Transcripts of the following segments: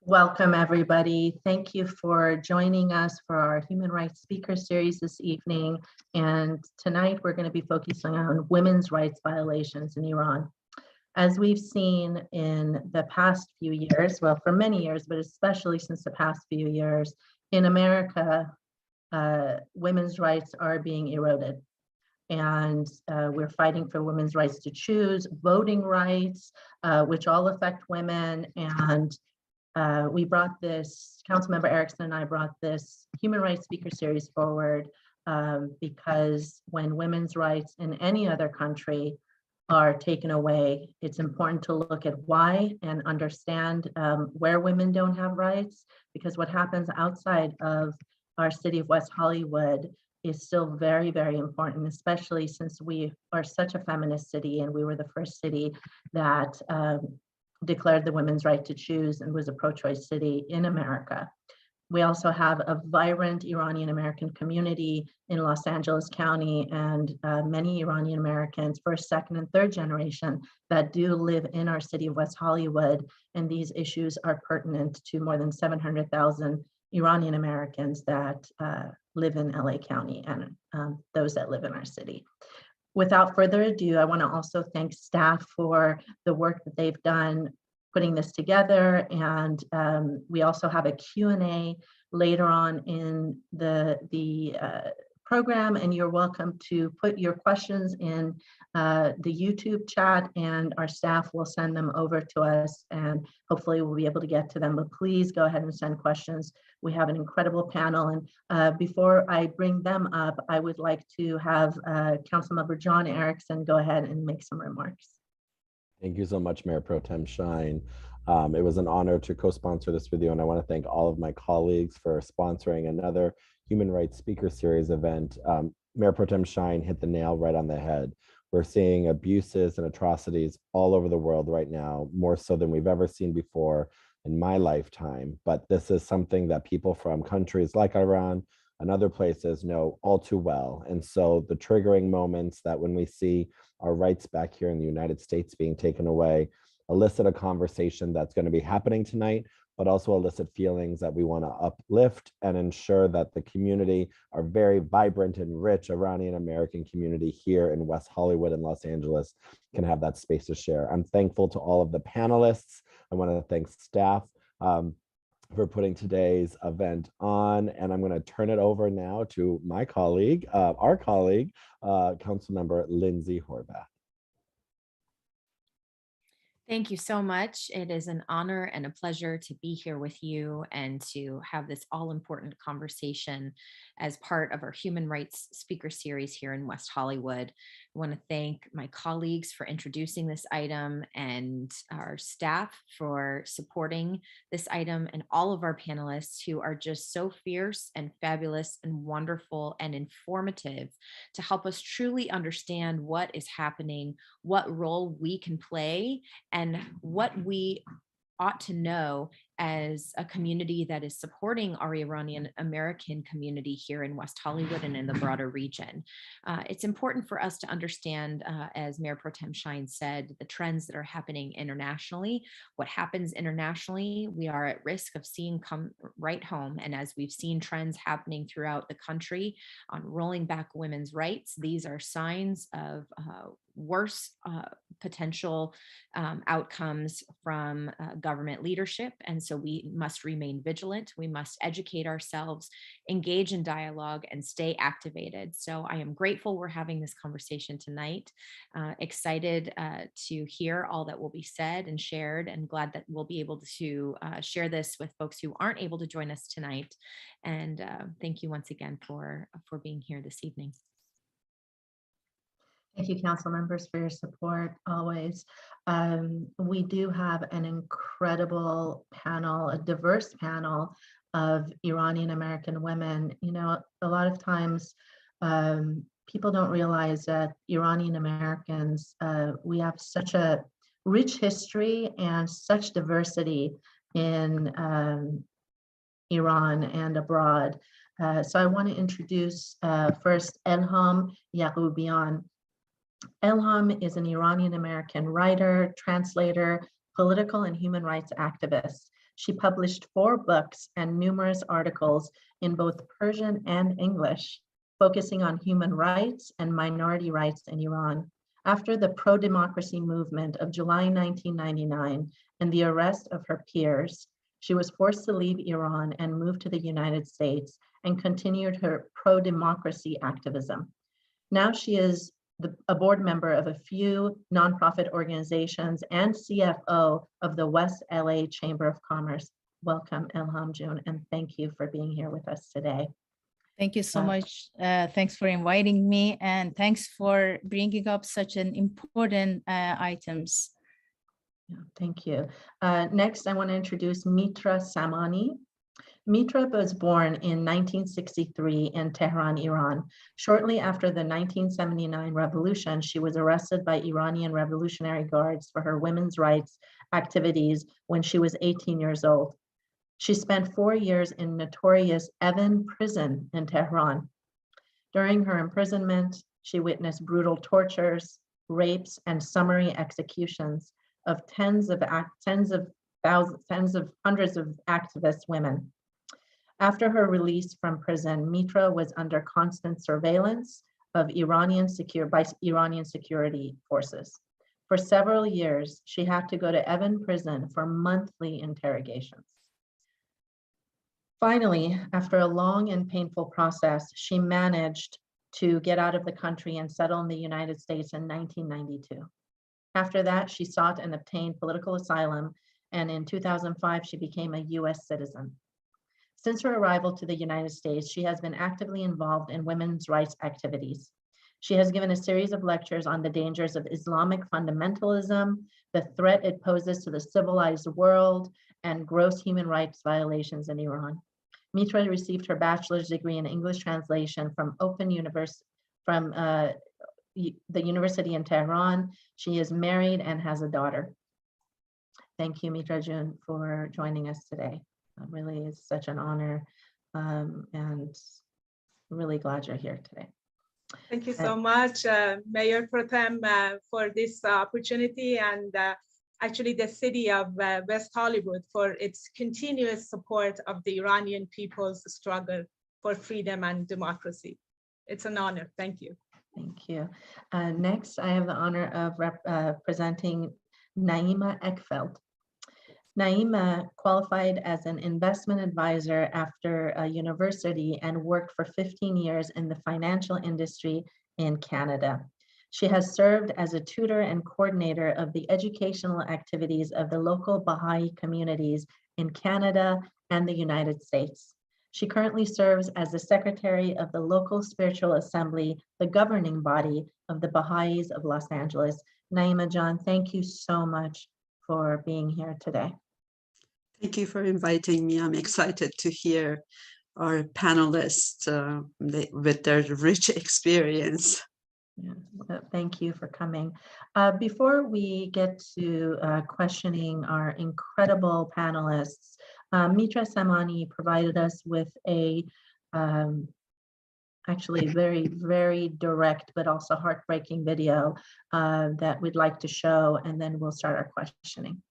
Welcome, everybody. Thank you for joining us for our Human Rights Speaker Series this evening. And tonight we're going to be focusing on women's rights violations in Iran. As we've seen in the past few years, well, for many years, but especially since the past few years, in America, women's rights are being eroded. And we're fighting for women's rights to choose, voting rights, which all affect women. And we brought this, Councilmember Erickson and I brought this Human Rights Speaker Series forward because when women's rights in any other country are taken away, it's important to look at why and understand where women don't have rights, because what happens outside of our city of West Hollywood is still very, very important, especially since we are such a feminist city and we were the first city that declared the women's right to choose and was a pro-choice city in America. We also have a vibrant Iranian American community in Los Angeles County and many Iranian Americans, first, second, and third generation, that do live in our city of West Hollywood. And these issues are pertinent to more than 700,000 Iranian Americans that live in LA County and those that live in our city. Without further ado, I want to also thank staff for the work that they've done putting this together. And we also have a Q&A later on in the program, and you're welcome to put your questions in the YouTube chat, and our staff will send them over to us, and hopefully we'll be able to get to them. But please go ahead and send questions. We have an incredible panel, and before I bring them up, I would like to have Councilmember John Erickson go ahead and make some remarks. Thank you so much, Mayor Pro Tem Shine. It was an honor to co-sponsor this with you, and I want to thank all of my colleagues for sponsoring another Human Rights Speaker Series event. Mayor Pro Tem Shine hit the nail right on the head. We're seeing abuses and atrocities all over the world right now, more so than we've ever seen before in my lifetime. But this is something that people from countries like Iran and other places know all too well. And so the triggering moments that when we see our rights back here in the United States being taken away elicit a conversation that's going to be happening tonight, but also elicit feelings that we want to uplift and ensure that the community, our very vibrant and rich Iranian American community here in West Hollywood and Los Angeles, can have that space to share. I'm thankful to all of the panelists. I want to thank staff for putting today's event on, and I'm going to turn it over now to my colleague, our colleague, Councilmember Lindsay Horvath. Thank you so much. It is an honor and a pleasure to be here with you and to have this all-important conversation as part of our Human Rights Speaker Series here in West Hollywood. I want to thank my colleagues for introducing this item and our staff for supporting this item, and all of our panelists who are just so fierce and fabulous and wonderful and informative to help us truly understand what is happening, what role we can play, and what we ought to know as a community that is supporting our Iranian American community here in West Hollywood and in the broader region. It's important for us to understand, as Mayor Pro Tem Shine said, the trends that are happening internationally. What happens internationally, we are at risk of seeing come right home. And as we've seen trends happening throughout the country on rolling back women's rights, these are signs of worse potential outcomes from government leadership. And so we must remain vigilant. We must educate ourselves, engage in dialogue, and stay activated. So I am grateful we're having this conversation tonight, excited to hear all that will be said and shared, and glad that we'll be able to share this with folks who aren't able to join us tonight. And thank you once again for being here this evening. Thank you, council members, for your support always. We do have an incredible panel, a diverse panel of Iranian American women. You know, a lot of times people don't realize that Iranian Americans, we have such a rich history and such diversity in Iran and abroad. So I want to introduce first Elham Yaqoubian. Elham is an Iranian American writer, translator, political and human rights activist. She published 4 books and numerous articles in both Persian and English, focusing on human rights and minority rights in Iran. After the pro-democracy movement of July 1999 and the arrest of her peers, she was forced to leave Iran and move to the United States and continued her pro-democracy activism. Now she is a board member of a few nonprofit organizations and CFO of the West LA Chamber of Commerce. Welcome, Ilham June, and thank you for being here with us today. Thank you so much. Thanks for inviting me, and thanks for bringing up such an important items. Yeah, thank you. Next, I want to introduce Mitra Samani. Mitra was born in 1963 in Tehran, Iran. Shortly after the 1979 revolution, she was arrested by Iranian Revolutionary Guards for her women's rights activities when she was 18 years old. She spent 4 years in notorious Evin prison in Tehran. During her imprisonment, she witnessed brutal tortures, rapes, and summary executions of hundreds of activist women. After her release from prison, Mitra was under constant surveillance of by Iranian security forces. For several years, she had to go to Evin prison for monthly interrogations. Finally, after a long and painful process, she managed to get out of the country and settle in the United States in 1992. After that, she sought and obtained political asylum, and in 2005, she became a US citizen. Since her arrival to the United States, she has been actively involved in women's rights activities. She has given a series of lectures on the dangers of Islamic fundamentalism, the threat it poses to the civilized world, and gross human rights violations in Iran. Mitra received her bachelor's degree in English translation from the University in Tehran. She is married and has a daughter. Thank you, Mitra June, for joining us today. Really is such an honor, and really glad you're here today. Thank you so much, Mayor Pro Tem, for this opportunity, and actually the city of West Hollywood for its continuous support of the Iranian people's struggle for freedom and democracy. It's an honor. Thank you. Thank you. Next, I have the honor of presenting Naima Eckfeld. Naima qualified as an investment advisor after university and worked for 15 years in the financial industry in Canada. She has served as a tutor and coordinator of the educational activities of the local Baha'i communities in Canada and the United States. She currently serves as the secretary of the local spiritual assembly, the governing body of the Baha'is of Los Angeles. Naima John, thank you so much for being here today. Thank you for inviting me. I'm excited to hear our panelists with their rich experience. Yeah, well, thank you for coming. Before we get to questioning our incredible panelists, Mitra Samani provided us with a actually very, very direct but also heartbreaking video that we'd like to show, and then we'll start our questioning.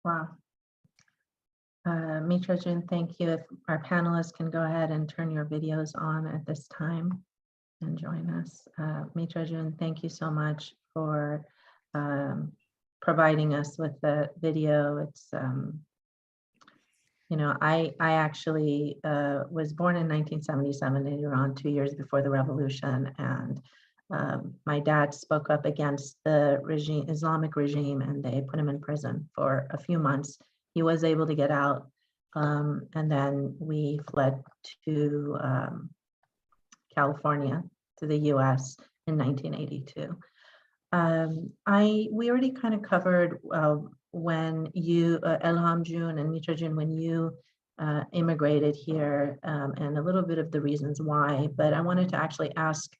Wow. Mitra Jun, thank you. If our panelists can go ahead and turn your videos on at this time and join us. Mitra Jun, thank you so much for providing us with the video. It's, you know, I actually was born in 1977 in Iran, 2 years before the revolution. And my dad spoke up against the regime, Islamic regime, and they put him in prison for a few months. He was able to get out. And then we fled to California, to the US in 1982. We already kind of covered when you, Elham Jun and Mitra Jun, when you immigrated here, and a little bit of the reasons why, but I wanted to actually ask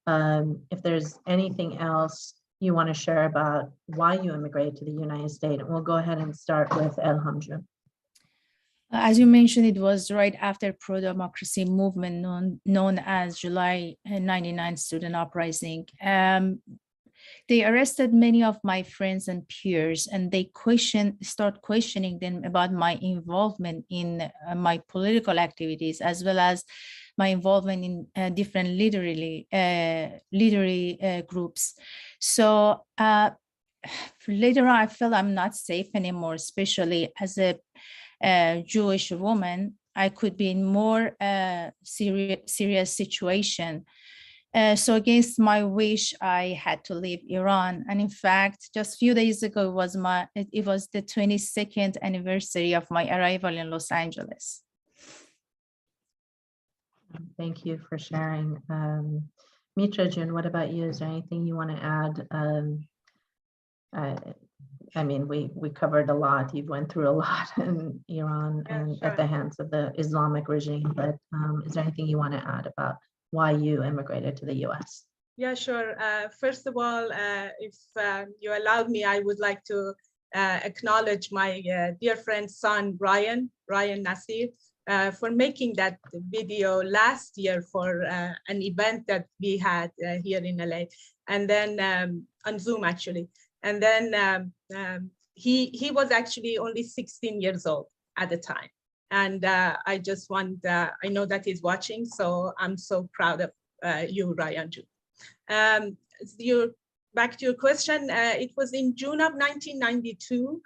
if there's anything else you want to share about why you immigrated to the United States. And we'll go ahead and start with Elham Jun. As you mentioned, it was right after pro-democracy movement known as July 99 student uprising. They arrested many of my friends and peers, and they start questioning them about my involvement in my political activities, as well as my involvement in different literary groups. So later on, I felt I'm not safe anymore, especially as a Jewish woman. I could be in more serious situation. So against my wish, I had to leave Iran. And in fact, just a few days ago, it was the 22nd anniversary of my arrival in Los Angeles. Thank you for sharing. Mitra Jun, what about you? Is there anything you want to add? I mean, we covered a lot. You went through a lot in Iran and sure. at the hands of the Islamic regime, but is there anything you want to add about why you immigrated to the US? Yeah, sure. First of all, if you allow me, I would like to acknowledge my dear friend's son, Ryan Nasir, for making that video last year for an event that we had here in LA, and then on Zoom actually. And then he was actually only 16 years old at the time. And I just want, I know that he's watching, so I'm so proud of you, Ryan. Back to your question, it was in June of 1992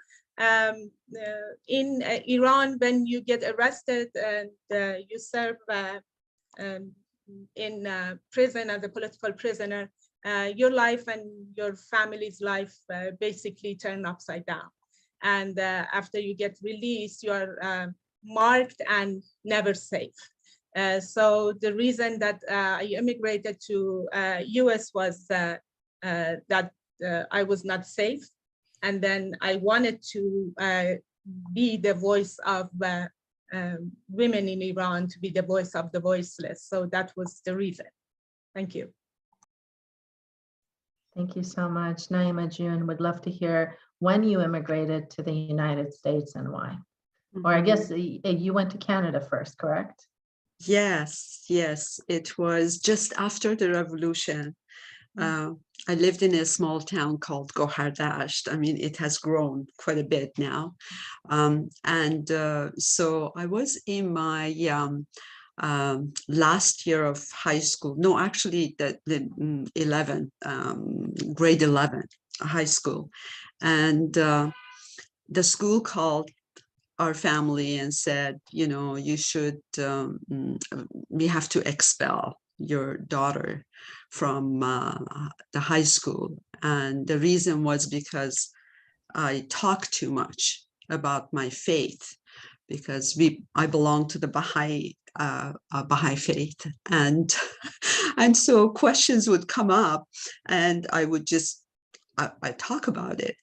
in Iran, when you get arrested and you serve in prison as a political prisoner, your life and your family's life basically turn upside down. And after you get released, you are marked and never safe. So the reason that I immigrated to US was that I was not safe. And then I wanted to be the voice of women in Iran, to be the voice of the voiceless. So that was the reason. Thank you. Thank you so much. Naima Jun, would love to hear when you immigrated to the United States and why. Or I guess you went to Canada first, correct? Yes, it was just after the revolution. I lived in a small town called Gohardasht. I mean, it has grown quite a bit now. So I was in my last year of high school. No, actually, grade 11, high school. And the school called our family and said, you know, you should, we have to expel your daughter from the high school. And the reason was because I talked too much about my faith, because I belong to the Baha'i faith, and so questions would come up, and I would just I talk about it.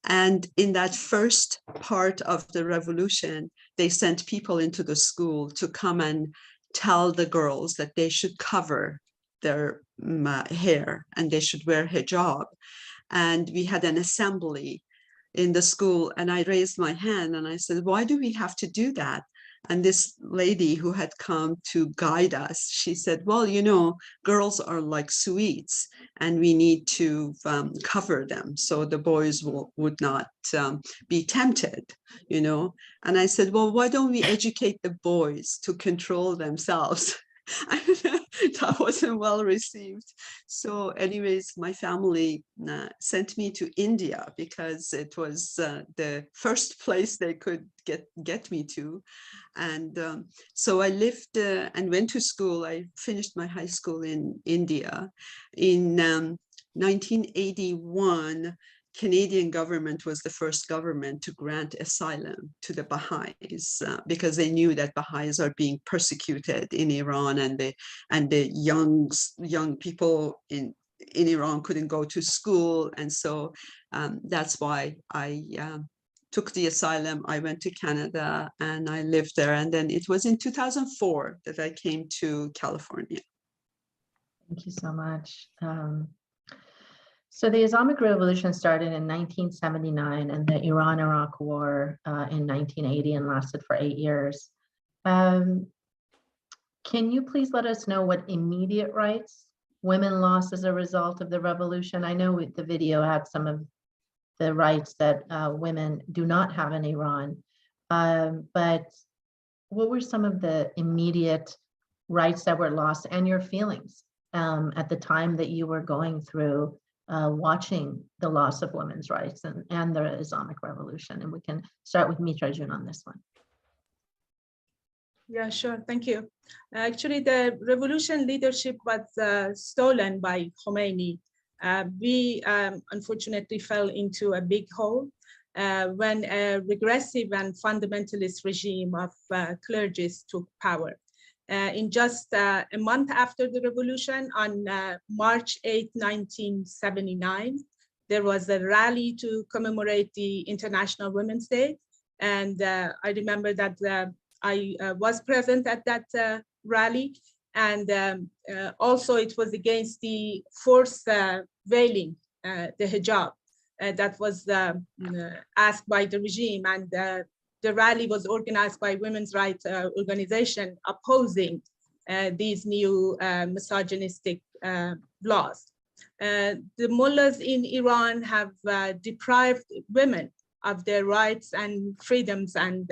And in that first part of the revolution, they sent people into the school to come and tell the girls that they should cover their hair and they should wear hijab. And we had an assembly in the school, and I raised my hand and I said, why do we have to do that? And this lady who had come to guide us, she said, well, you know, girls are like sweets and we need to cover them so the boys would not be tempted, you know. And I said, well, why don't we educate the boys to control themselves? That wasn't well received. So anyways, my family sent me to India because it was the first place they could get me to. And so I lived and went to school. I finished my high school in India. In 1981, Canadian government was the first government to grant asylum to the Baha'is because they knew that Baha'is are being persecuted in Iran, and the young people in Iran couldn't go to school. And so that's why I took the asylum. I went to Canada and I lived there. And then it was in 2004 that I came to California. Thank you so much. So the Islamic Revolution started in 1979 and the Iran-Iraq War in 1980 and lasted for 8 years. Can you please let us know what immediate rights women lost as a result of the revolution? I know the video had some of the rights that women do not have in Iran, but what were some of the immediate rights that were lost and your feelings at the time that you were going through watching the loss of women's rights and the Islamic Revolution? And we can start with Mitra Jun on this one. Yeah, sure. Thank you. Actually, the revolution leadership was stolen by Khomeini. We unfortunately fell into a big hole when a regressive and fundamentalist regime of clergies took power. In just a month after the revolution, on March 8, 1979, there was a rally to commemorate the International Women's Day. And I remember that I was present at that rally. And also it was against the forced veiling, the hijab, that was asked by the regime. And the rally was organized by women's rights organization opposing these new misogynistic laws. The mullahs in Iran have deprived women of their rights and freedoms and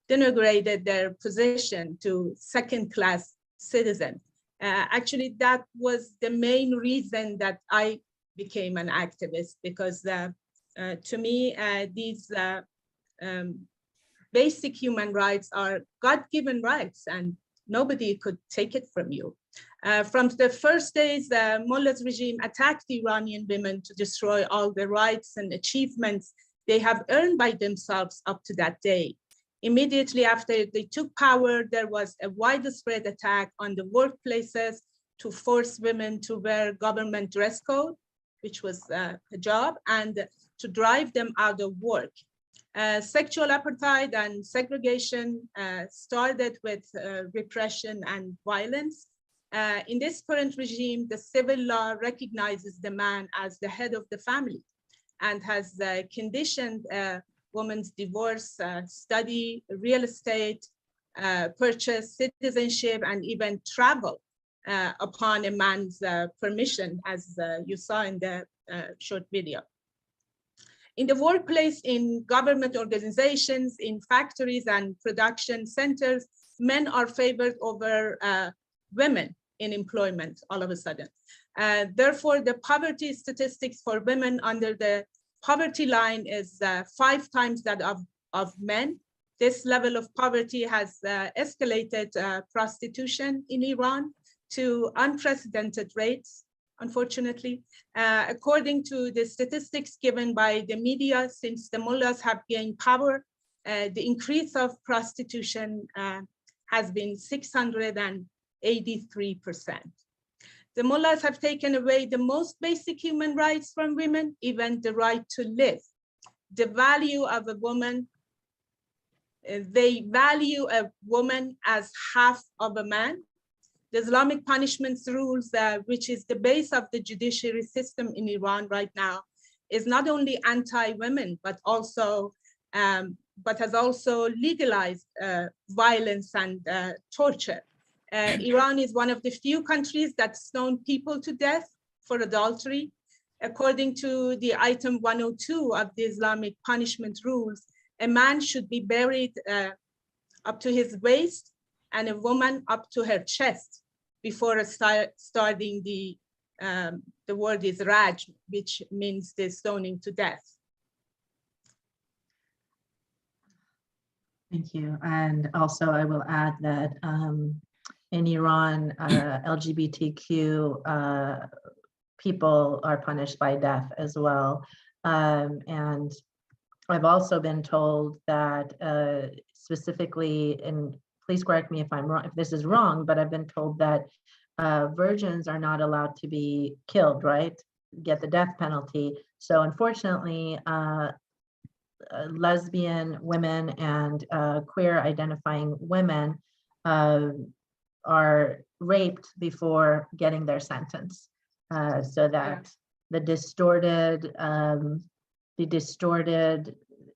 denigrated their position to second-class citizen. Actually, that was the main reason that I became an activist, because to me, these basic human rights are God-given rights and nobody could take it from you. From the first days, the mullahs regime attacked Iranian women to destroy all the rights and achievements they have earned by themselves up to that day. Immediately after they took power, there was a widespread attack on the workplaces to force women to wear government dress code, which was hijab, and to drive them out of work. Sexual apartheid and segregation started with repression and violence. In this current regime, the civil law recognizes the man as the head of the family and has conditioned women's divorce, study, real estate, purchase, citizenship, and even travel upon a man's permission, as you saw in the short video. In the workplace, in government organizations, in factories and production centers, men are favored over women in employment all of a sudden. Therefore, the poverty statistics for women under the poverty line is 5 times that of men. This level of poverty has escalated prostitution in Iran to unprecedented rates, unfortunately. According to the statistics given by the media, since the mullahs have gained power, the increase of prostitution has been 683%. The mullahs have taken away the most basic human rights from women, even the right to live. The value of a woman, they value a woman as half of a man. The Islamic punishments rules, which is the base of the judiciary system in Iran right now, is not only anti-women, but also but has also legalized violence and torture. Iran is one of the few countries that stone people to death for adultery. According to the item 102 of the Islamic punishment rules, a man should be buried up to his waist and a woman up to her chest before starting the word is raj, which means the stoning to death. Thank you. And also I will add that in Iran, LGBTQ people are punished by death as well. And I've also been told that specifically, and please correct me if I'm wrong, if this is wrong, but I've been told that virgins are not allowed to be killed, right? Get the death penalty. So unfortunately, lesbian women and queer identifying women are raped before getting their sentence, so that the distorted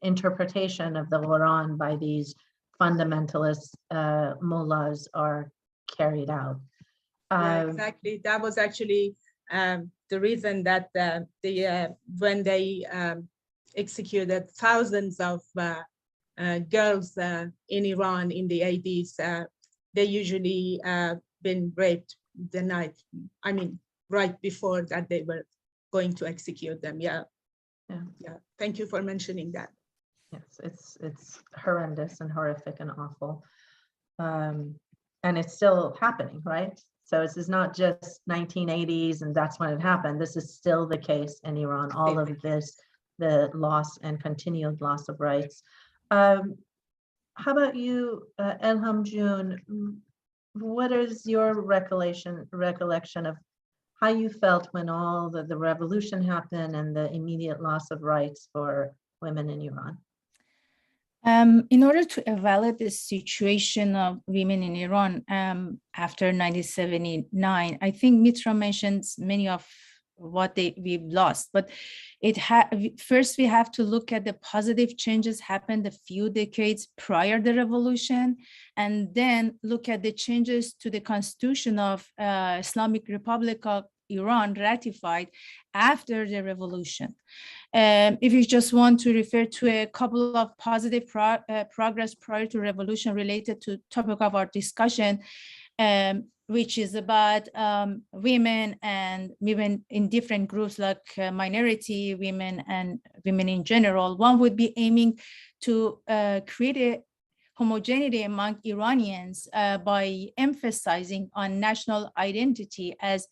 interpretation of the Quran by these fundamentalist mullahs are carried out. Yeah, exactly. That was actually the reason that when they executed thousands of girls in Iran in the 80s, they usually been raped the night, right before that they were going to execute them. Yeah. Thank you for mentioning that. Yes, it's horrendous and horrific and awful. And it's still happening, right? So this is not just 1980s and that's when it happened. This is still the case in Iran, all of this, the loss and continued loss of rights. How about you, Elham June? What is your recollection of how you felt when all the revolution happened and the immediate loss of rights for women in Iran? In order to evaluate the situation of women in Iran after 1979, I think Mitra mentions many of what we've lost, but first we have to look at the positive changes happened a few decades prior to the revolution, and then look at the changes to the Constitution of Islamic Republic of Iran ratified after the revolution. If you just want to refer to a couple of positive progress prior to revolution related to topic of our discussion, which is about women and women in different groups like minority women and women in general, one would be aiming to create a homogeneity among Iranians by emphasizing on national identity, as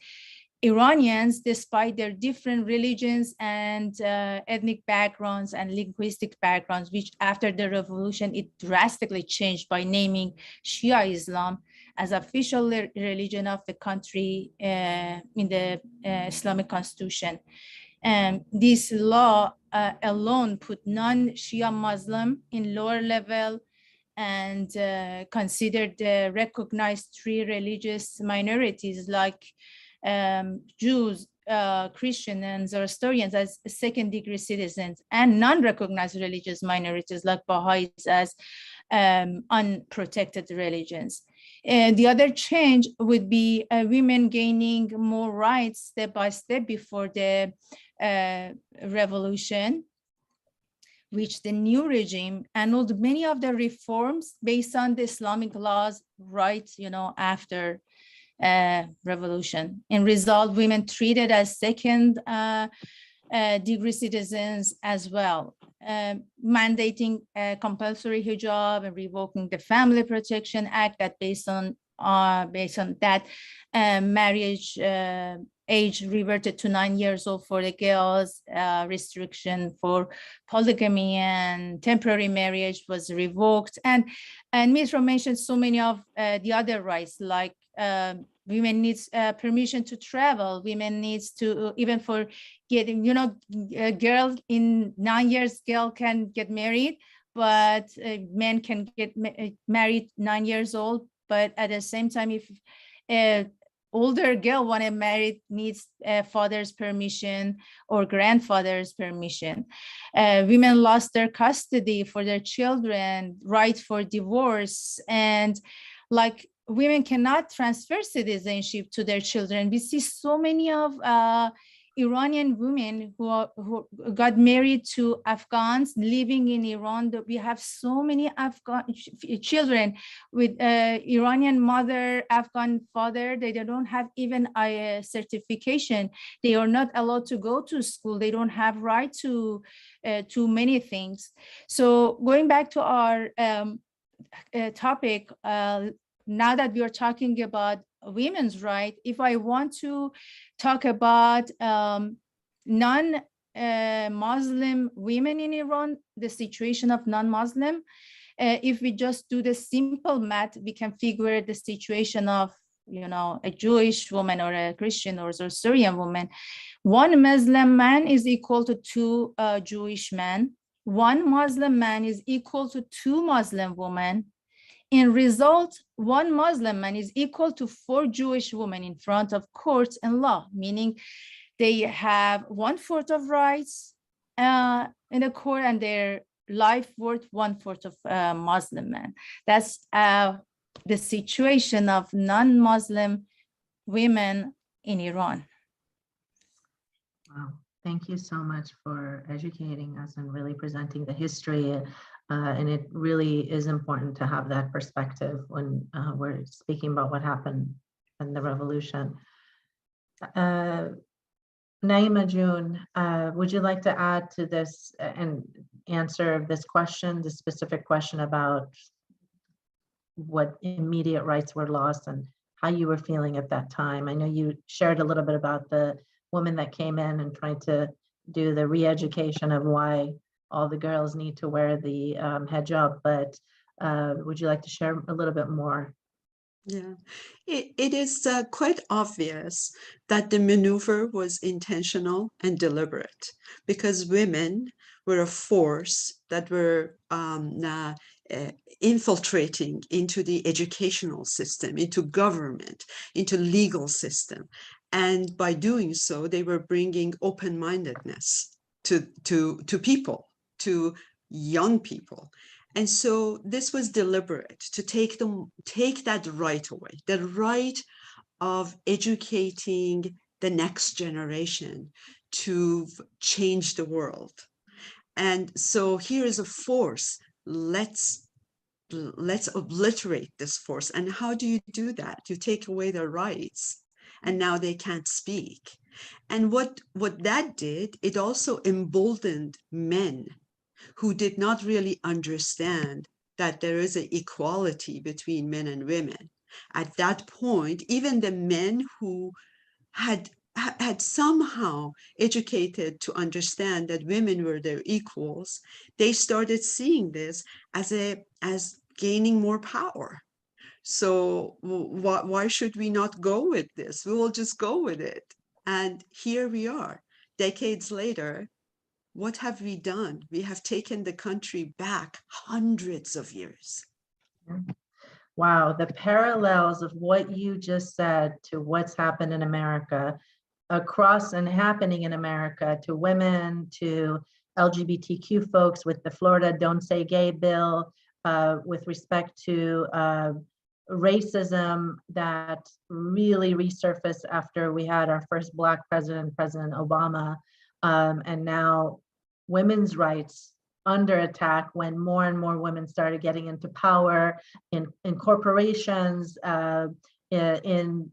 Iranians, despite their different religions and ethnic backgrounds and linguistic backgrounds, which after the revolution, it drastically changed by naming Shia Islam as official religion of the country in the Islamic Constitution. This law alone put non-Shia Muslim in lower level and considered recognized three religious minorities like Jews, Christian, and Zoroastrians as second-degree citizens, and non-recognized religious minorities like Baha'is as unprotected religions. The other change would be women gaining more rights step by step before the revolution, which the new regime annulled many of the reforms based on the Islamic laws right, after revolution. In result, women treated as second degree citizens as well, mandating compulsory hijab and revoking the Family Protection Act that based on that marriage age reverted to 9 years old for the girls, restriction for polygamy and temporary marriage was revoked, and Mitra mentioned so many of the other rights, like women needs permission to travel, women needs to, even for getting, a girl in 9 years, girl can get married, but men can get married 9 years old. But at the same time, if older girl want to marry needs father's permission or grandfather's permission. Women lost their custody for their children, right for divorce, and like women cannot transfer citizenship to their children. We see so many of Iranian women who got married to Afghans living in Iran. We have so many Afghan children with Iranian mother, Afghan father. They don't have even a certification. They are not allowed to go to school. They don't have right to many things. So going back to our topic, now that we are talking about women's rights, if I want to talk about non-Muslim women in Iran, the situation of non-Muslim, if we just do the simple math, we can figure the situation of, you know, a Jewish woman or a Christian or a Syrian woman. One Muslim man is equal to two Jewish men. One Muslim man is equal to two Muslim women. In result, one Muslim man is equal to 4 Jewish women in front of courts and law, meaning they have 1/4 of rights in the court and their life worth 1/4 of Muslim men. That's the situation of non-Muslim women in Iran. Wow, thank you so much for educating us and really presenting the history. And it really is important to have that perspective when we're speaking about what happened in the revolution. Naima June, would you like to add to this and answer this question, the specific question about what immediate rights were lost and how you were feeling at that time? I know you shared a little bit about the woman that came in and tried to do the re-education of why all the girls need to wear the hijab, but would you like to share a little bit more? Yeah, it is quite obvious that the maneuver was intentional and deliberate, because women were a force that were infiltrating into the educational system, into government, into legal system. And by doing so, they were bringing open-mindedness to people, to young people. And so this was deliberate, to take that right away, the right of educating the next generation to change the world. And so here is a force. Let's obliterate this force. And how do you do that? You take away their rights, and now they can't speak. And what that did, it also emboldened men who did not really understand that there is an equality between men and women. At that point, even the men who had somehow educated to understand that women were their equals, they started seeing this as gaining more power. So why should we not go with this? We will just go with it. And here we are, decades later. What have we done? We have taken the country back hundreds of years. Wow, the parallels of what you just said to what's happened in America, across and happening in America, to women, to LGBTQ folks with the Florida Don't Say Gay bill, with respect to racism that really resurfaced after we had our first Black president, President Obama, and now women's rights under attack when more and more women started getting into power in corporations, in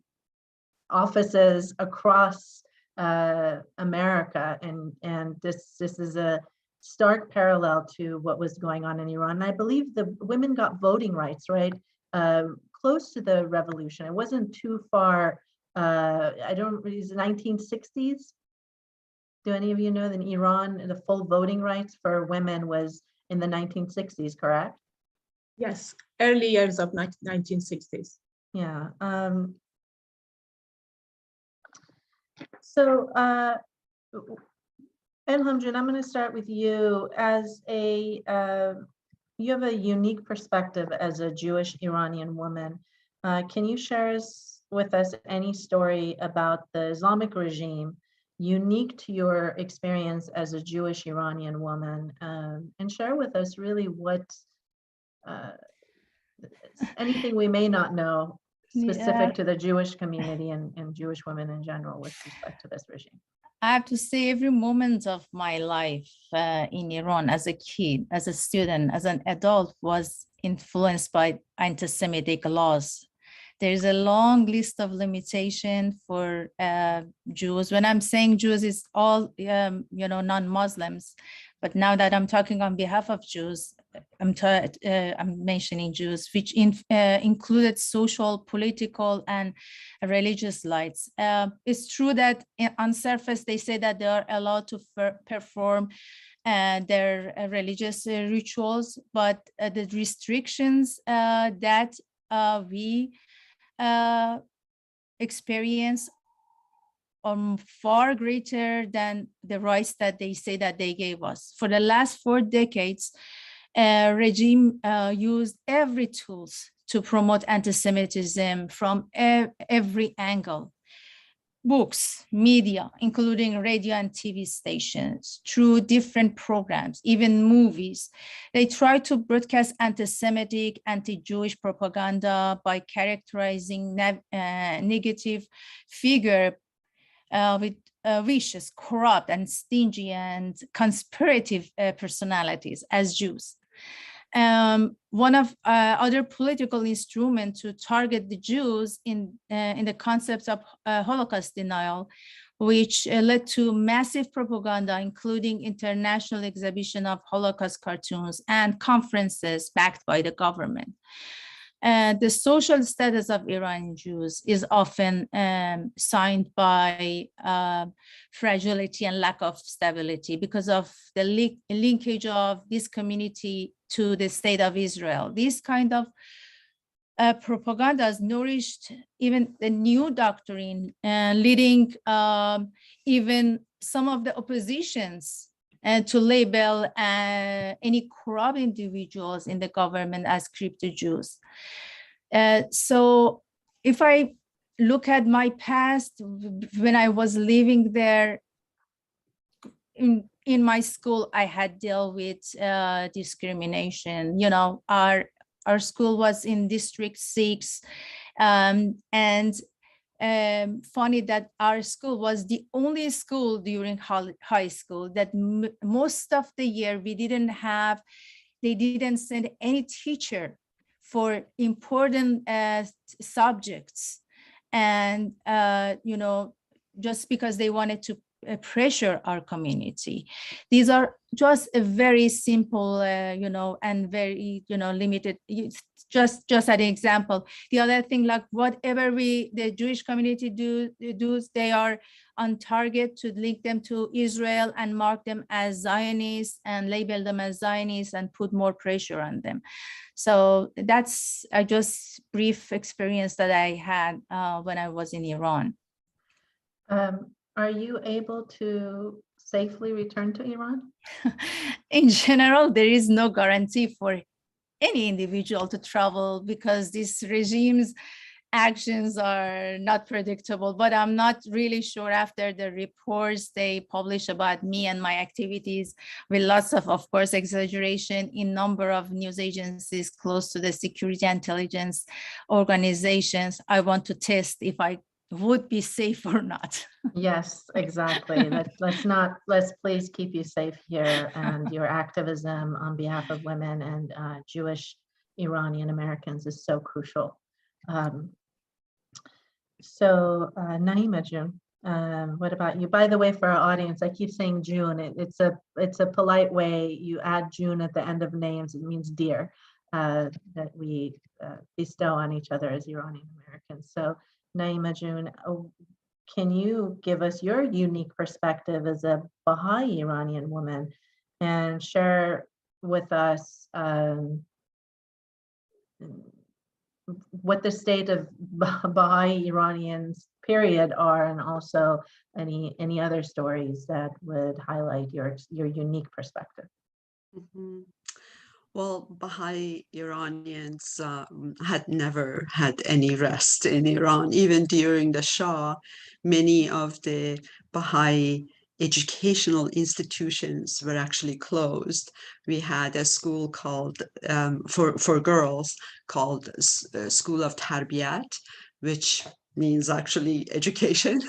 offices across America. And this is a stark parallel to what was going on in Iran. And I believe the women got voting rights, right? Close to the revolution. It wasn't too far. I don't, it was the 1960s. Do any of you know that in Iran, the full voting rights for women was in the 1960s, correct? Yes, early years of 1960s. Yeah. So, Elhamjun, I'm going to start with you. As a, you have a unique perspective as a Jewish Iranian woman. Can you share with us any story about the Islamic regime unique to your experience as a Jewish Iranian woman, and share with us really what anything we may not know specific to the Jewish community and Jewish women in general with respect to this regime. I have to say, every moment of my life in Iran, as a kid, as a student, as an adult, was influenced by anti-Semitic laws. There's a long list of limitations for Jews. When I'm saying Jews, it's all non-Muslims. But now that I'm talking on behalf of Jews, I'm mentioning Jews, which included social, political, and religious rights. It's true that on surface, they say that they are allowed to perform their religious rituals, but the restrictions that we experience are far greater than the rights that they say that they gave us. For the last 4 decades, regime used every tools to promote anti-Semitism from every angle. Books, media, including radio and TV stations, through different programs, even movies. They try to broadcast anti-Semitic, anti-Jewish propaganda by characterizing negative figure with vicious, corrupt, and stingy and conspirative personalities as Jews. One of other political instruments to target the Jews in the concepts of Holocaust denial, which led to massive propaganda, including international exhibition of Holocaust cartoons and conferences backed by the government. The social status of Iranian Jews is often signed by fragility and lack of stability because of the linkage of this community to the state of Israel. These kind of propagandas nourished even the new doctrine, leading even some of the oppositions to label any corrupt individuals in the government as crypto Jews. So if I look at my past, when I was living there, in my school, I had dealt with discrimination. You know, our school was in District 6, and funny that our school was the only school during high school that most of the year they didn't send any teacher for important subjects, and just because they wanted to pressure our community. These are just a very simple, and very, limited. Just an example. The other thing, like whatever the Jewish community do, they are on target to link them to Israel and mark them as Zionists and label them as Zionists and put more pressure on them. So that's just brief experience that I had when I was in Iran. Are you able to safely return to Iran? In general, there is no guarantee for any individual to travel because these regimes' actions are not predictable. But I'm not really sure after the reports they publish about me and my activities, with lots of course, exaggeration in number of news agencies close to the security intelligence organizations. I want to test if I would be safe or not. Yes, exactly. Let's please keep you safe here, and your activism on behalf of women and Jewish Iranian Americans is so crucial. Naima June, what about you? By the way, for our audience, I keep saying June. It's a polite way. You add June at the end of names. It means dear, that we bestow on each other as Iranian Americans. So Naima June, can you give us your unique perspective as a Baha'i Iranian woman and share with us what the state of Baha'i Iranians period are, and also any other stories that would highlight your unique perspective? Mm-hmm. Well, Baha'i Iranians had never had any rest in Iran. Even during the Shah, many of the Baha'i educational institutions were actually closed. We had a school called, for girls, called School of Tarbiyat, which means actually education.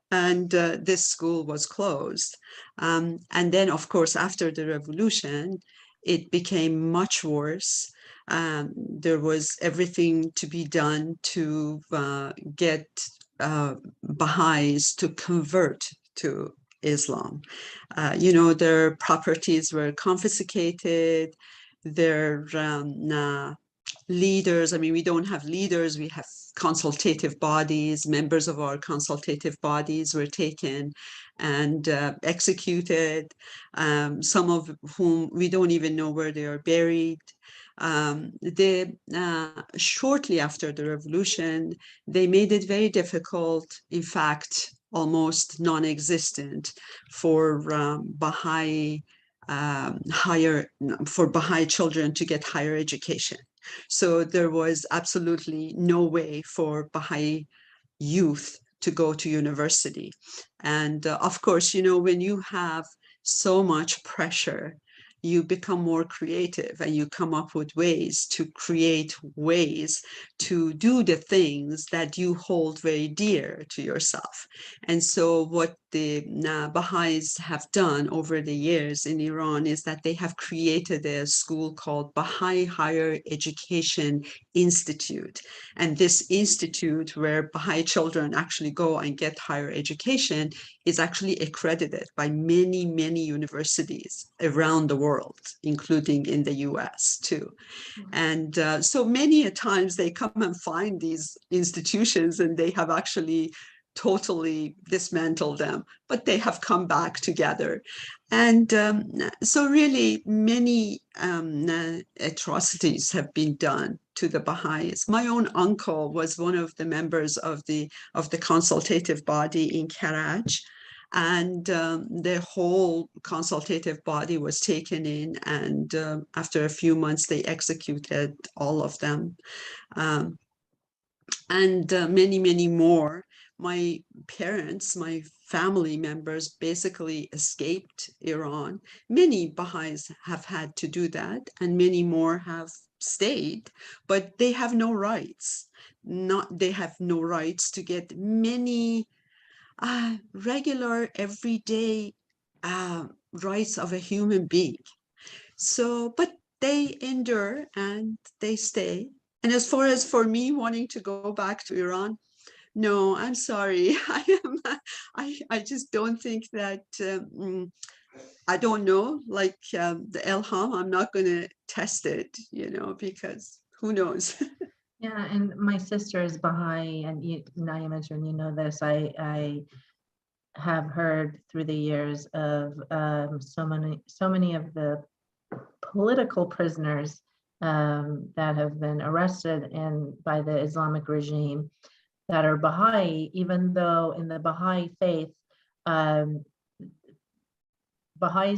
And this school was closed. And then, of course, after the revolution, it became much worse. There was everything to be done to get Baha'is to convert to Islam. Their properties were confiscated, their leaders, I mean, we don't have leaders, we have consultative bodies. Members of our consultative bodies were taken and executed, some of whom we don't even know where they are buried. Shortly after the revolution, they made it very difficult, in fact, almost non-existent for Baha'i for Baha'i children to get higher education. So there was absolutely no way for Baha'i youth to go to university. And of course, when you have so much pressure, you become more creative and you come up with ways to create ways to do the things that you hold very dear to yourself. And so what the Baha'is have done over the years in Iran is that they have created a school called Baha'i Higher Education Institute. And this institute, where Baha'i children actually go and get higher education, is actually accredited by many, many universities around the world, including in the US too. And so many a times they come and find these institutions and they have actually totally dismantled them, but they have come back together. And so really many atrocities have been done to the Baha'is. My own uncle was one of the members of the consultative body in Karaj. And the whole consultative body was taken in, and after a few months, they executed all of them. And many, many more. My parents, my family members basically escaped Iran. Many Baha'is have had to do that, and many more have stayed, but they have no rights. They have no rights to get many regular, everyday rights of a human being. So, but they endure and they stay. And as far as for me wanting to go back to Iran, no, I'm sorry. I just don't think that, I don't know, like the Elham, I'm not going to test it, because who knows? Yeah, and my sister is Baha'i, and now you mentioned, this, I have heard through the years of so many of the political prisoners that have been arrested by the Islamic regime that are Baha'i, even though in the Baha'i faith, Baha'is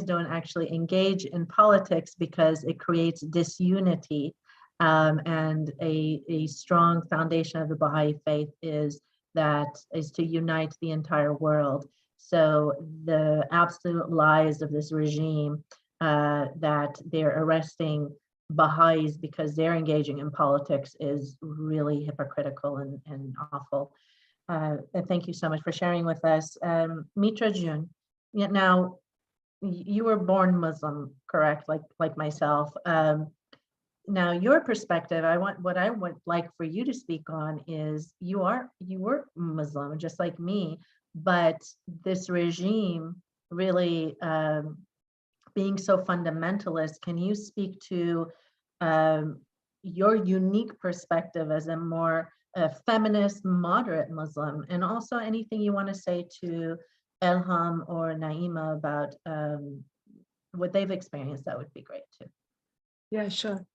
don't actually engage in politics because it creates disunity. And a strong foundation of the Baha'i faith is to unite the entire world. So the absolute lies of this regime that they're arresting Baha'is because they're engaging in politics is really hypocritical and awful. And thank you so much for sharing with us. Mitra Jun, now you were born Muslim, correct? Like myself. Now your perspective, what I would like for you to speak on is you were Muslim just like me, but this regime really being so fundamentalist. Can you speak to your unique perspective as a more feminist, moderate Muslim, and also anything you want to say to Elham or Naima about what they've experienced? That would be great too. Yeah, sure.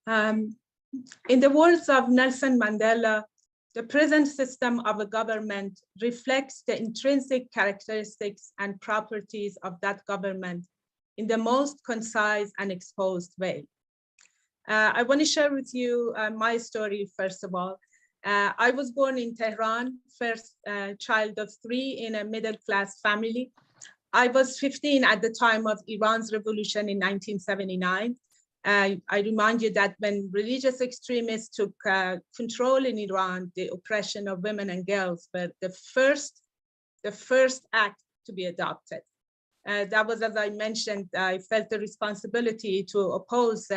In the words of Nelson Mandela, the present system of a government reflects the intrinsic characteristics and properties of that government in the most concise and exposed way. I want to share with you my story, first of all. I was born in Tehran, first child of 3 in a middle-class family. I was 15 at the time of Iran's revolution in 1979. I remind you that when religious extremists took control in Iran, the oppression of women and girls were the first act to be adopted. That was, as I mentioned, I felt the responsibility to oppose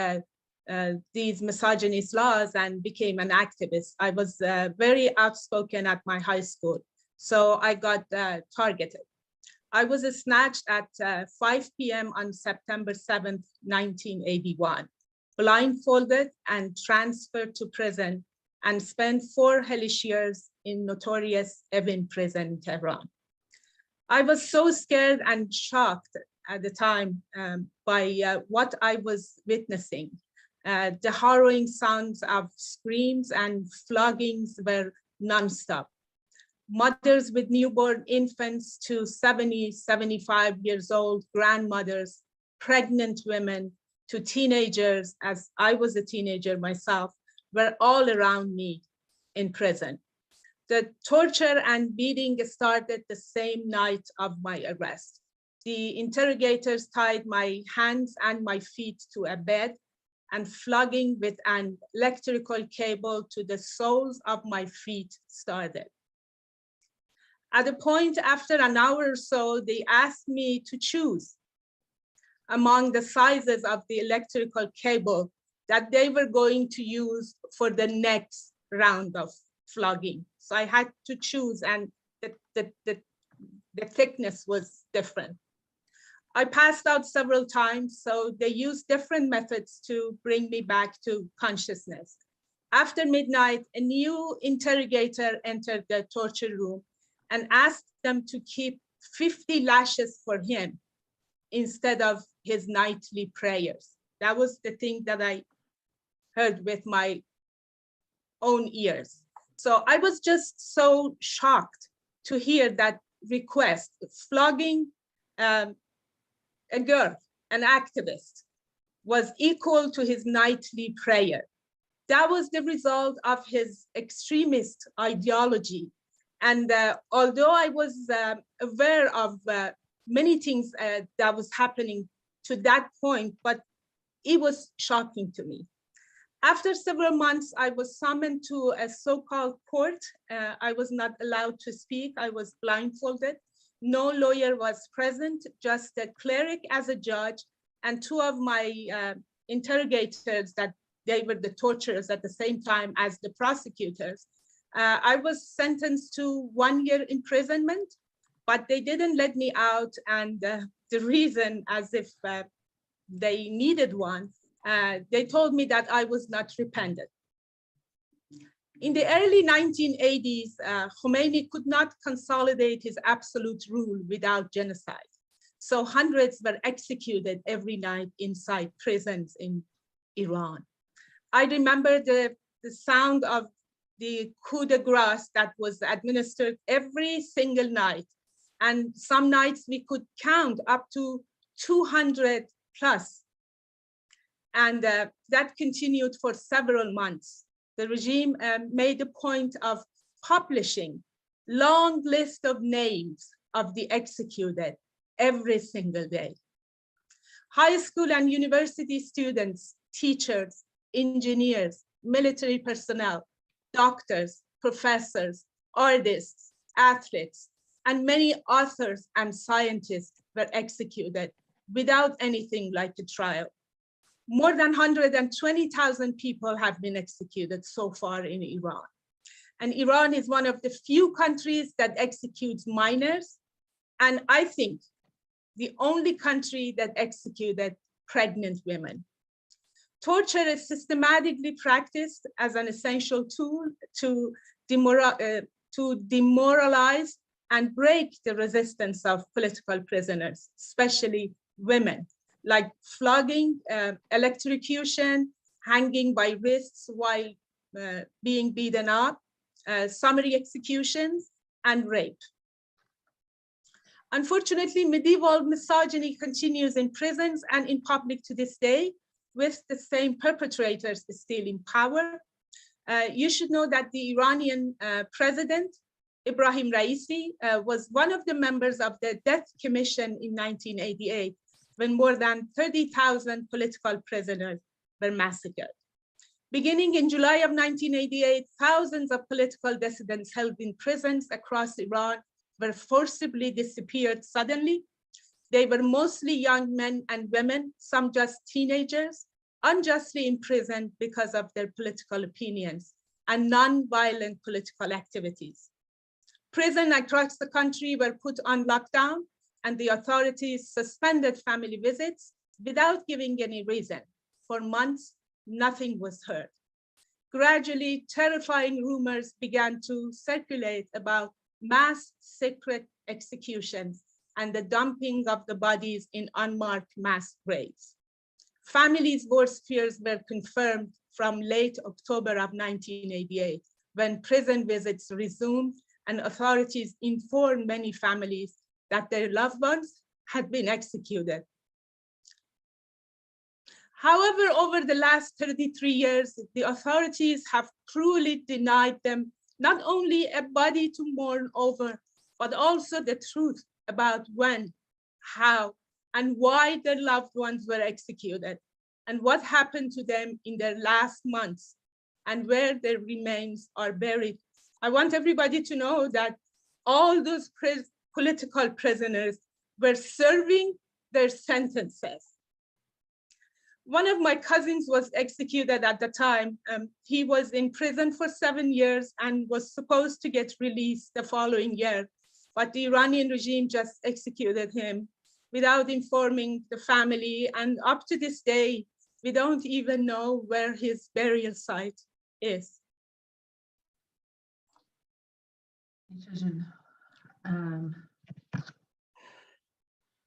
these misogynist laws and became an activist. I was very outspoken at my high school, so I got targeted. I was snatched at 5 p.m. on September 7th, 1981, blindfolded and transferred to prison and spent 4 hellish years in notorious Evin prison in Tehran. I was so scared and shocked at the time by what I was witnessing. The harrowing sounds of screams and floggings were nonstop. Mothers with newborn infants to 70, 75 years old, grandmothers, pregnant women, to teenagers, as I was a teenager myself, were all around me in prison. The torture and beating started the same night of my arrest. The interrogators tied my hands and my feet to a bed, and flogging with an electrical cable to the soles of my feet started. At a point after an hour or so, they asked me to choose among the sizes of the electrical cable that they were going to use for the next round of flogging. So I had to choose, and the thickness was different. I passed out several times, so they used different methods to bring me back to consciousness. After midnight, a new interrogator entered the torture room and asked them to keep 50 lashes for him instead of his nightly prayers. That was the thing that I heard with my own ears. So I was just so shocked to hear that request, flogging a girl, an activist, was equal to his nightly prayer. That was the result of his extremist ideology. And although I was aware of many things that was happening to that point, but it was shocking to me. After several months, I was summoned to a so-called court. I was not allowed to speak. I was blindfolded. No lawyer was present, just a cleric as a judge, and 2 of my interrogators, that they were the torturers at the same time as the prosecutors. I was sentenced to 1 year imprisonment, but they didn't let me out. And the reason, as if they needed one, they told me that I was not repentant. In the early 1980s, Khomeini could not consolidate his absolute rule without genocide. So hundreds were executed every night inside prisons in Iran. I remember the sound of the coup de grace that was administered every single night. And some nights we could count up to 200 plus. And that continued for several months. The regime made a point of publishing long list of names of the executed every single day. High school and university students, teachers, engineers, military personnel, doctors, professors, artists, athletes, and many authors and scientists were executed without anything like a trial. More than 120,000 people have been executed so far in Iran. And Iran is one of the few countries that executes minors, and I think the only country that executed pregnant women. Torture is systematically practiced as an essential tool to demoralize and break the resistance of political prisoners, especially women, like flogging, electrocution, hanging by wrists while being beaten up, summary executions, and rape. Unfortunately, medieval misogyny continues in prisons and in public to this day. with the same perpetrators still in power. You should know that the Iranian president, Ibrahim Raisi, was one of the members of the Death Commission in 1988, when more than 30,000 political prisoners were massacred. Beginning in July of 1988, thousands of political dissidents held in prisons across Iran were forcibly disappeared suddenly. They were mostly young men and women, some just teenagers, unjustly imprisoned because of their political opinions and non-violent political activities. Prisons across the country were put on lockdown, and the authorities suspended family visits without giving any reason. For months, nothing was heard. Gradually, terrifying rumors began to circulate about mass secret executions and the dumping of the bodies in unmarked mass graves. Families' worst fears were confirmed from late October of 1988, when prison visits resumed and authorities informed many families that their loved ones had been executed. However, over the last 33 years, the authorities have cruelly denied them not only a body to mourn over, but also the truth about when, how, and why their loved ones were executed, and what happened to them in their last months, and where their remains are buried. I want everybody to know that all those political prisoners were serving their sentences. One of my cousins was executed at the time. He was in prison for 7 years and was supposed to get released the following year, but the Iranian regime just executed him without informing the family. And up to this day, we don't even know where his burial site is.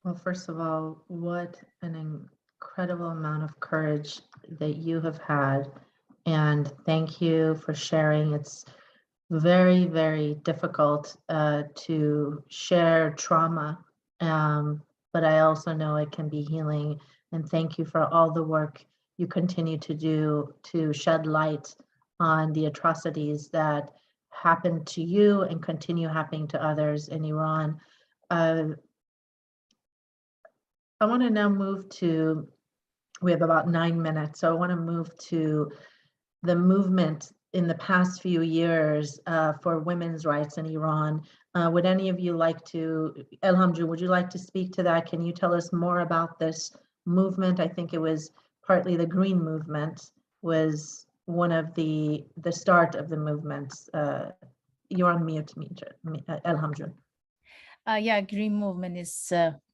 Well, first of all, what an incredible amount of courage that you have had. And thank you for sharing. It's very, very difficult to share trauma, but I also know it can be healing. And thank you for all the work you continue to do to shed light on the atrocities that happened to you and continue happening to others in Iran. I want to now move to, we have about 9 minutes, so I want to move to the movement in the past few years for women's rights in Iran. Would any of you like to, Elhamjou, would you like to speak to that? Can you tell us more about this movement? I think it was partly the Green Movement was one of the start of the movement. You're on mute, Elhamjou. Yeah, Green Movement is,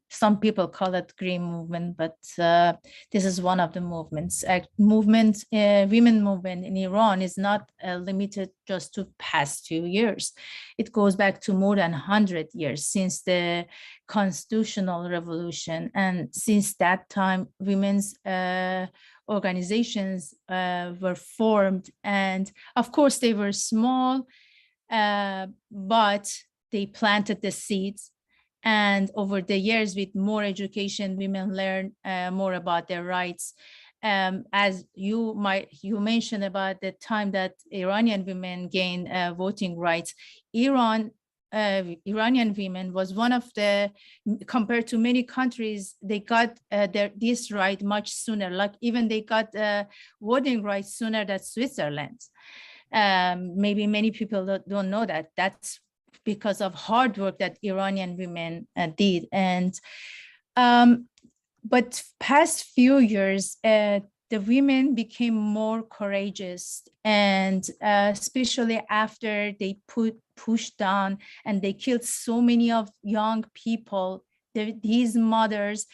some people call it Green Movement, but this is one of the movements. Women movement in Iran is not limited just to past few years. It goes back to more than 100 years since the constitutional revolution. And since that time, women's organizations were formed. And of course, they were small, but they planted the seeds. And over the years, with more education, women learn more about their rights. As you mentioned about the time that Iranian women gained voting rights, Iranian women was one of the, compared to many countries, they got this right much sooner. Like even they got voting rights sooner than Switzerland. Maybe many people don't know that. That's because of hard work that Iranian women did. And but past few years, the women became more courageous, and especially after they pushed down and they killed so many of young people, these mothers,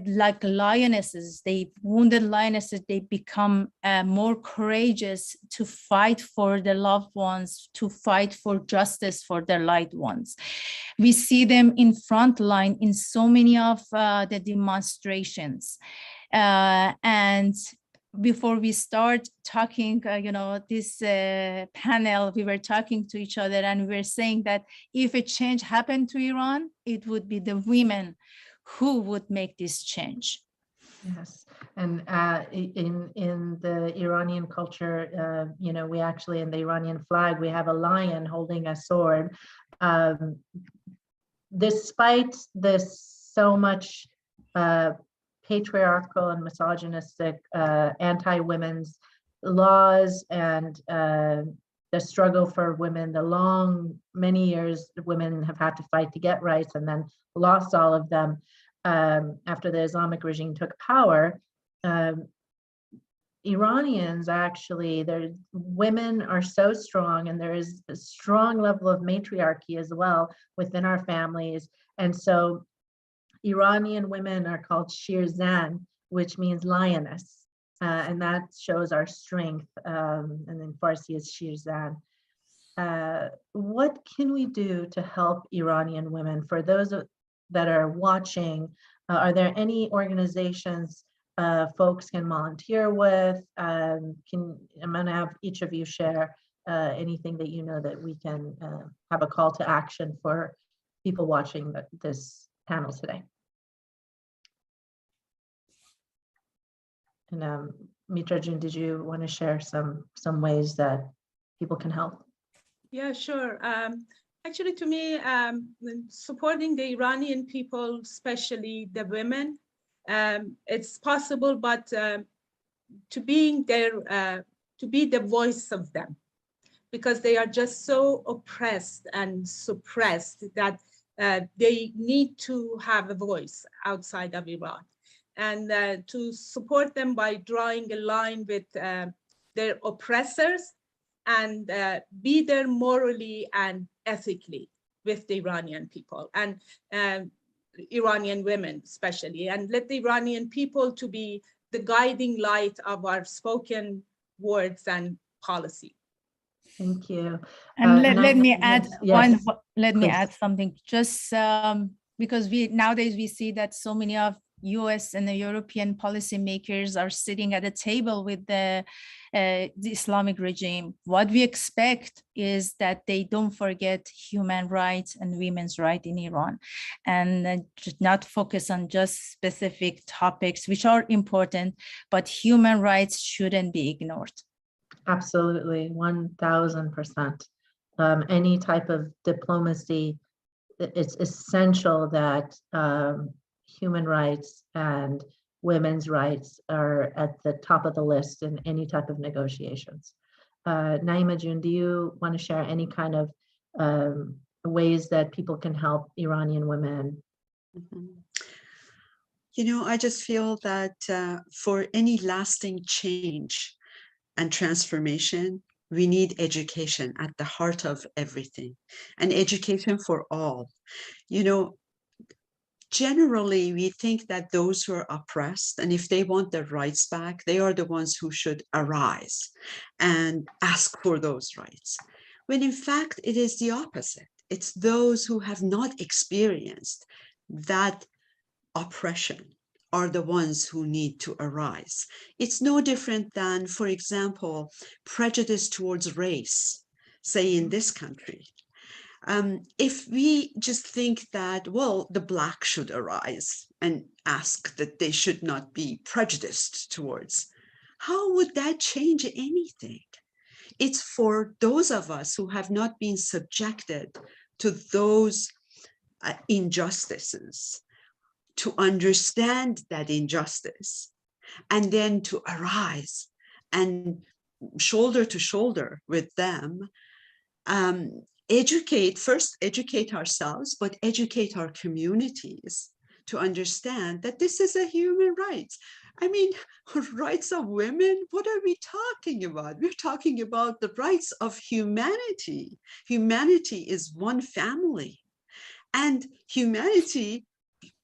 like lionesses, they wounded lionesses, they become more courageous to fight for their loved ones, to fight for justice for their loved ones. We see them in front line in so many of the demonstrations. And before we start talking, this panel, we were talking to each other and we were saying that if a change happened to Iran, it would be the women who would make this change. Yes, and in the Iranian culture, we actually, in the Iranian flag, we have a lion holding a sword. Um, Despite this so much patriarchal and misogynistic anti-women's laws and the struggle for women, many years women have had to fight to get rights and then lost all of them after the Islamic regime took power. Iranians actually, their women are so strong, and there is a strong level of matriarchy as well within our families. And so Iranian women are called Shirzan, which means lioness. And that shows our strength. And in Farsi is Shirzan. What can we do to help Iranian women? For those that are watching, are there any organizations folks can volunteer with? I'm going to have each of you share anything that you know that we can have a call to action for people watching this panel today. And Mitra June, did you want to share some ways that people can help? Yeah, sure. Actually, to me, supporting the Iranian people, especially the women, it's possible, but to be the voice of them, because they are just so oppressed and suppressed that they need to have a voice outside of Iran. And to support them by drawing a line with their oppressors and be there morally and ethically with the Iranian people and Iranian women especially, and let the Iranian people to be the guiding light of our spoken words and policy. Thank you. And let me add yes, let me please. add something, just because nowadays we see that so many of US and the European policymakers are sitting at a table with the Islamic regime. What we expect is that they don't forget human rights and women's rights in Iran, and not focus on just specific topics, which are important, but human rights shouldn't be ignored. Absolutely, 1000%. Any type of diplomacy, it's essential that human rights and women's rights are at the top of the list in any type of negotiations. Naima June, do you want to share any kind of ways that people can help Iranian women? Mm-hmm. You know, I just feel that for any lasting change and transformation, we need education at the heart of everything, and education for all. You know, generally, we think that those who are oppressed, and if they want their rights back, they are the ones who should arise and ask for those rights. When in fact, it is the opposite. It's those who have not experienced that oppression are the ones who need to arise. It's no different than, for example, prejudice towards race, say in this country. If we just think that, well, the Black should arise and ask that they should not be prejudiced towards, how would that change anything? It's for those of us who have not been subjected to those injustices to understand that injustice, and then to arise and shoulder to shoulder with them, educate ourselves, but educate our communities to understand that this is a human right. I mean, rights of women, what are we talking about? We're talking about the rights of humanity. Humanity is one family. And humanity,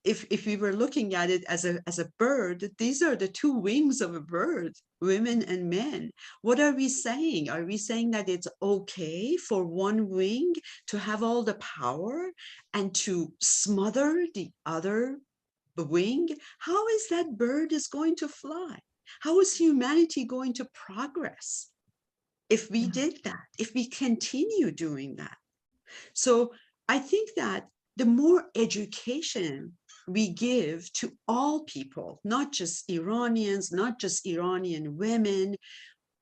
if we were looking at it as a bird, these are the two wings of a bird, women and men. What are we saying? Are we saying that it's okay for one wing to have all the power and to smother the other wing? How is that bird is going to fly? How is humanity going to progress if we did that, if we continue doing that? So I think that the more education we give to all people, not just Iranians, not just Iranian women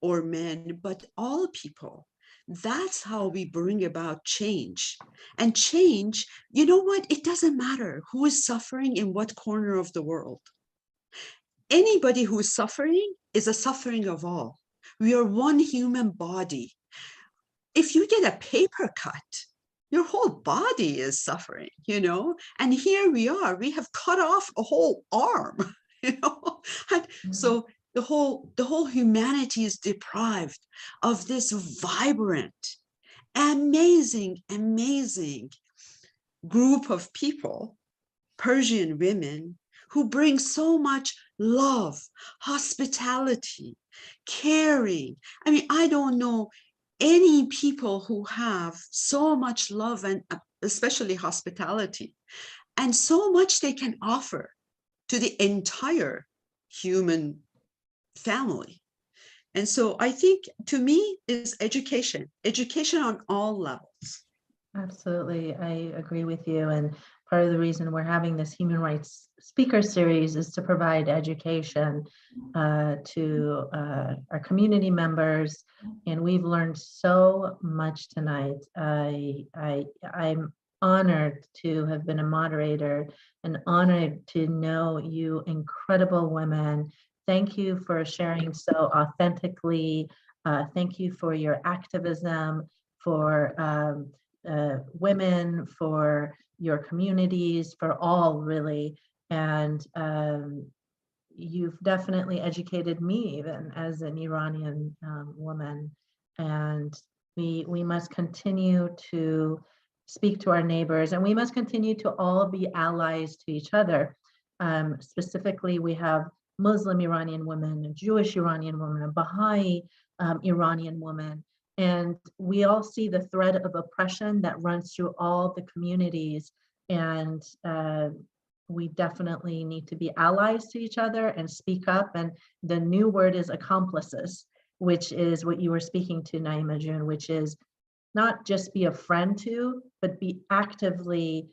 or men, but all people. That's how we bring about change. And change, you know what? It doesn't matter who is suffering in what corner of the world. Anybody who is suffering is a suffering of all. We are one human body. If you get a paper cut, your whole body is suffering, you know? And here we are, we have cut off a whole arm, you know? And so the whole humanity is deprived of this vibrant, amazing, amazing group of people, Persian women, who bring so much love, hospitality, caring. I mean, I don't know any people who have so much love and especially hospitality, and so much they can offer to the entire human family. And so I think, to me, is education on all levels. Absolutely. I agree with you. And part of the reason we're having this human rights speaker series is to provide education to our community members. And we've learned so much tonight. I'm honored to have been a moderator and honored to know you incredible women. Thank you for sharing so authentically. Thank you for your activism, for women, for your communities, for all really. And you've definitely educated me even as an Iranian woman. And we must continue to speak to our neighbors, and we must continue to all be allies to each other. Specifically, we have Muslim Iranian women, and Jewish Iranian women, and Baha'i Iranian women. And we all see the thread of oppression that runs through all the communities. And we definitely need to be allies to each other and speak up. And the new word is accomplices, which is what you were speaking to, Naima June, which is not just be a friend to, but be actively,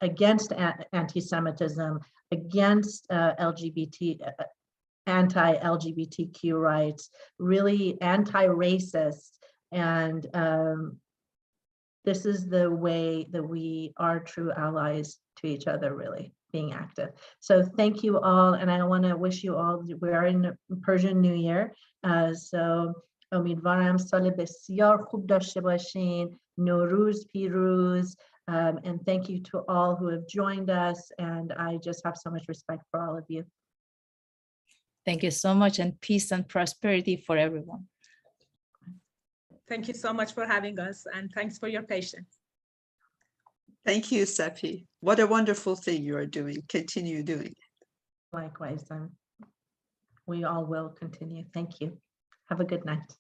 against anti-Semitism, against anti-LGBTQ rights, really anti-racist. And this is the way that we are true allies to each other, really being active. So thank you all. And I want to wish you all, we are in Persian New Year. So امیدوارم سال بسیار خوب داشته باشین. نوروز پیروز. And thank you to all who have joined us. And I just have so much respect for all of you. Thank you so much, and peace and prosperity for everyone. Thank you so much for having us, and thanks for your patience. Thank you, Safi. What a wonderful thing you are doing. Continue doing it. Likewise, we all will continue. Thank you. Have a good night.